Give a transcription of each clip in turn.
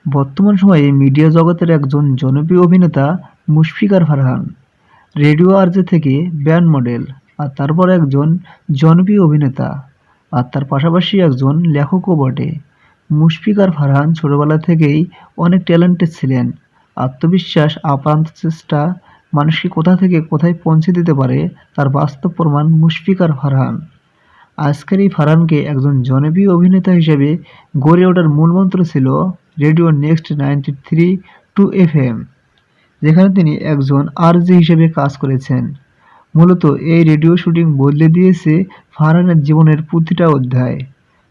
বর্তমান সময়ে মিডিয়া জগতের একজন জনপ্রিয় অভিনেতা মুশফিকার ফারহান। রেডিও আরজে থেকে ব্যান্ড মডেল, আর তারপর একজন জনপ্রিয় অভিনেতা, আর তার পাশাপাশি একজন লেখকও বটে। মুশফিকার ফারহান ছোটবেলা থেকেই অনেক ট্যালেন্টেড ছিলেন। আত্মবিশ্বাস, আপ্রান্ত চেষ্টা মানুষকে কোথা থেকে কোথায় পৌঁছে দিতে পারে তার বাস্তব প্রমাণ মুশফিকার ফারহান। আজকের এই ফারহানকে একজন জনপ্রিয় অভিনেতা হিসেবে গড়ে ওঠার মূলমন্ত্র ছিল রেডিও নেক্সট 93.2 FM, যেখানে তিনি একজন আরজে হিসেবে কাজ করেছেন। মূলত এই রেডিও শুটিং বদলে দিয়েছে ফারহানের জীবনের প্রতিটা অধ্যায়।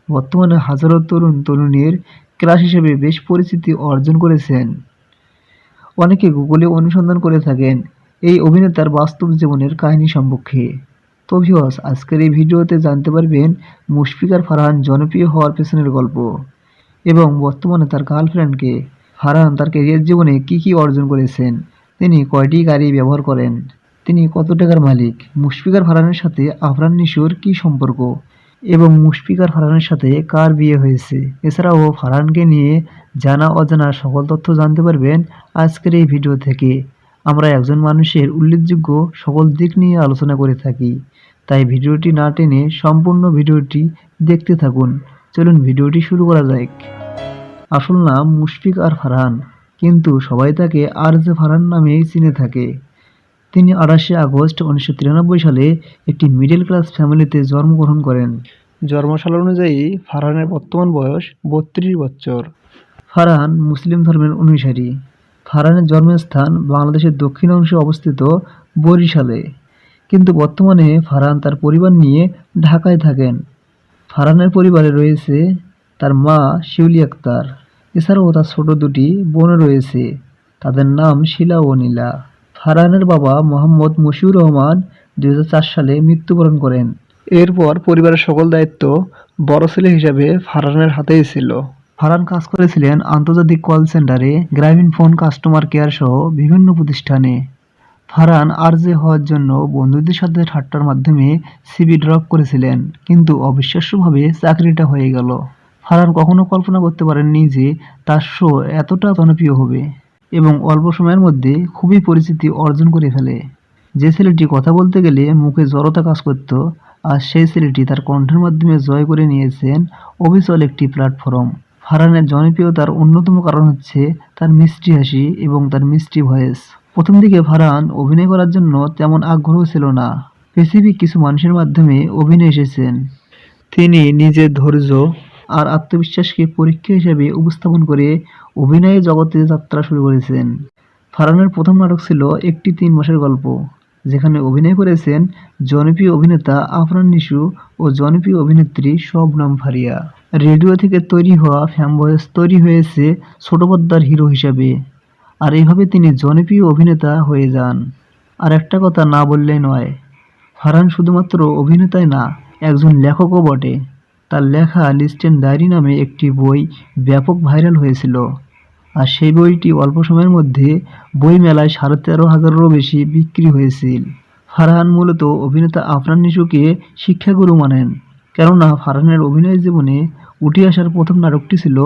বর্তমানে হাজারো তরুণ তরুণীর ক্রাশ হিসেবে বেশ পরিচিতি অর্জন করেছেন। অনেকে গুগলে অনুসন্ধান করে থাকেন এই অভিনেতার বাস্তব জীবনের কাহিনী সম্পর্কে। তো ভিউয়ার্স, আজকের এই ভিডিওতে জানতে পারবেন মুশফিকার ফারহান জনপ্রিয় হওয়ার পেছনের গল্প এবং বর্তমানে তার গার্লফ্রেন্ডকে ফারহান তার ক্যারিয়ার জীবনে কী অর্জন করেছেন, তিনি কয়টি গাড়ি ব্যবহার করেন, তিনি কত টাকার মালিক, মুশফিকার ফারহানের সাথে আফরান নিশোর কী সম্পর্ক এবং মুশফিকার ফারহানের সাথে কার বিয়ে হয়েছে। এছাড়াও ফারহানকে নিয়ে জানা অজানা সকল তথ্য জানতে পারবেন আজকের এই ভিডিও থেকে। আমরা একজন মানুষের উল্লেখযোগ্য সকল দিক নিয়ে আলোচনা করে থাকি, তাই ভিডিওটি না টেনে সম্পূর্ণ ভিডিওটি দেখতে থাকুন। চলুন ভিডিওটি শুরু করা যাক। আসল নাম মুশফিক আর ফারহান, কিন্তু সবাই তাকে আরজে ফারহান নামেই চিনে থাকে। তিনি 28 আগস্ট 1993 সালে একটি মিডল ক্লাস ফ্যামিলিতে জন্মগ্রহণ করেন। জন্মসাল অনুযায়ী ফারহানের বর্তমান বয়স 32 বছর। ফারহান মুসলিম ধর্মের অনুসারী। ফারহানের জন্মস্থান বাংলাদেশের দক্ষিণ অংশে অবস্থিত বরিশালে, কিন্তু বর্তমানে ফারহান তার পরিবার নিয়ে ঢাকায় থাকেন। ফারহানের পরিবারে রয়েছে তার মা শিউলি আক্তার, এছাড়াও তার ছোট দুটি বোন রয়েছে, তাদের নাম শিলা ও নীলা। ফারহানের বাবা মোহাম্মদ মশিউর রহমান 2004 সালে মৃত্যুবরণ করেন। এরপর পরিবারের সকল দায়িত্ব বড় ছেলে হিসেবে ফারহানের হাতেই ছিল। ফারহান কাজ করেছিলেন আন্তর্জাতিক কল সেন্টারে, গ্রামীণ ফোন কাস্টমার কেয়ার সহ বিভিন্ন প্রতিষ্ঠানে। ফারহান আরজে হওয়ার জন্য বন্ধুদের সাথে ঠাট্টার মাধ্যমে সিভি ড্রপ করেছিলেন, কিন্তু অবিশ্বাস্যভাবে চাকরিটা হয়ে গেল। ফারহান কখনো কল্পনা করতে পারেননি যে তার শো এতটা জনপ্রিয় হবে এবং অল্প সময়ের মধ্যে খুবই পরিচিতি অর্জন করে ফেলে। যে ছেলেটি কথা বলতে গেলে মুখে জড়তা কাজ করত, আর সেই ছেলেটি তার কণ্ঠের মাধ্যমে জয় করে নিয়েছেন অবিচল একটি প্ল্যাটফর্ম। ফারহানের জনপ্রিয়তার অন্যতম কারণ হচ্ছে তার মিষ্টি হাসি এবং তার মিষ্টি ভয়েস। প্রথম দিকে ফারহান অভিনয় করার জন্য তেমন আগ্রহ ছিল না। স্পেসিফিক কিছু মানুষের মাধ্যমে অভিনয় এসেছেন। তিনি নিজের ধৈর্য আর আত্মবিশ্বাসকে পরীক্ষা হিসেবে উপস্থাপন করে অভিনয়ের জগতে যাত্রা শুরু করেছেন। ফারহানের প্রথম নাটক ছিল একটি 3 মাসের গল্প, যেখানে অভিনয় করেছেন জনপ্রিয় অভিনেতা আফরান নিশো ও জনপ্রিয় অভিনেত্রী শবনম ফারিয়া। রেডিও থেকে তৈরি হওয়া ফ্যান ভয়েস তৈরি হয়েছে ছোট পর্দার হিরো হিসাবে, আর এইভাবে তিনি জনপ্রিয় অভিনেতা হয়ে যান। আর একটা কথা না বললেই নয়, ফারহান শুধুমাত্র অভিনেতাই না, একজন লেখকও বটে। তার লেখা লিস্টেন ডায়েরি নামে একটি বই ব্যাপক ভাইরাল হয়েছিল, আর সেই বইটি অল্প সময়ের মধ্যে বই মেলায় 13,500-এরও বেশি বিক্রি হয়েছিল। ফারহান মূলত অভিনেতা আফরান নিশোকে শিক্ষাগুরু মানেন, কেননা ফারহানের অভিনয় জীবনে উঠে আসার প্রথম নাটকটি ছিল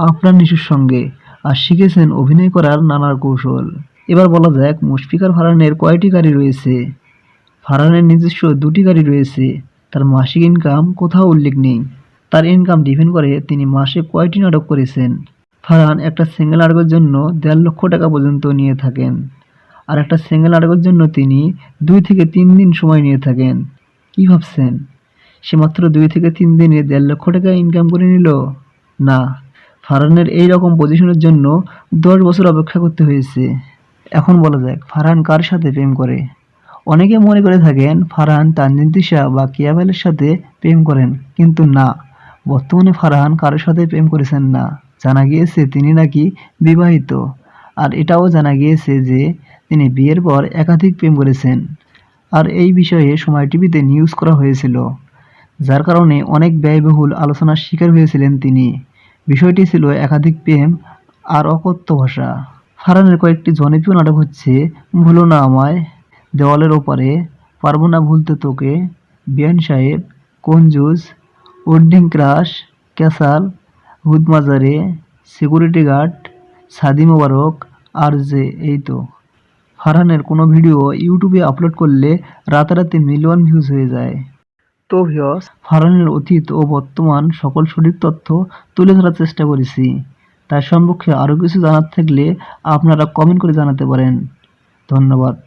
আফরান নিশোর সঙ্গে, আর শিখেছেন অভিনয় করার নানা কৌশল। এবার বলা যাক মুশফিকার ফারহানের কয়টি গাড়ি রয়েছে। ফারহানের নিজস্ব 2টি গাড়ি রয়েছে। তার মাসিক ইনকাম কোথাও উল্লেখ নেই। তার ইনকাম ডিপেন্ড করে তিনি মাসে কয়টি নাটক করেছেন। ফারহান একটা সিঙ্গেল নাটকের জন্য 1.5 লক্ষ টাকা পর্যন্ত নিয়ে থাকেন, আর একটা সিঙ্গেল নাটকের জন্য তিনি 2 থেকে 3 দিন সময় নিয়ে থাকেন। কি ভাবছেন, সে মাত্র 2 থেকে 3 দিনে 1.5 লক্ষ টাকা ইনকাম করে নিল? না, ফারহানের এই রকম পজিশনের জন্য 10 বছর অপেক্ষা করতে হয়েছে। এখন বলা যাক ফারহান কার সাথে প্রেম করে। অনেকে মনে করে থাকেন ফারহান তানজিন তিশা বা কেয়া পাইলের সাথে প্রেম করেন, কিন্তু না, বর্তমানে ফারহান কারোর সাথে প্রেম করেছেন না। জানা গিয়েছে তিনি নাকি বিবাহিত, আর এটাও জানা গিয়েছে যে তিনি বিয়ের পর একাধিক প্রেম করেছেন। আর এই বিষয়ে সময় টিভিতে নিউজ করা হয়েছিল, যার কারণে অনেক ব্যয়বহুল আলোচনার শিকার হয়েছিলেন তিনি। বিষয়টি ছিল একাধিক প্রেম আর অকথ্য ভাষা। ফারহানের কয়েকটি জনপ্রিয় নাটক হচ্ছে ভুলো না আমায়, দেওয়ালের ওপারে, পারবো না ভুলতে তোকে, বিয়ান সাহেব, কঞ্জুস, উডডিং ক্রাশ, ক্যাসাল, হুদ মাজারে, সিকিউরিটি গার্ড, সাদি মোবারক, আরজে, এই তো। ফারহানের কোনো ভিডিও ইউটিউবে আপলোড করলে রাতারাতি মিলিয়ন ভিউজ হয়ে যায়। তো ভিউয়ার্স, ফারহানের অতীত ও বর্তমান সকল সঠিক তথ্য তুলে ধরার চেষ্টা করেছি। তার সম্পর্কে আরও কিছু জানার থাকলে আপনারা কমেন্ট করে জানাতে পারেন। ধন্যবাদ।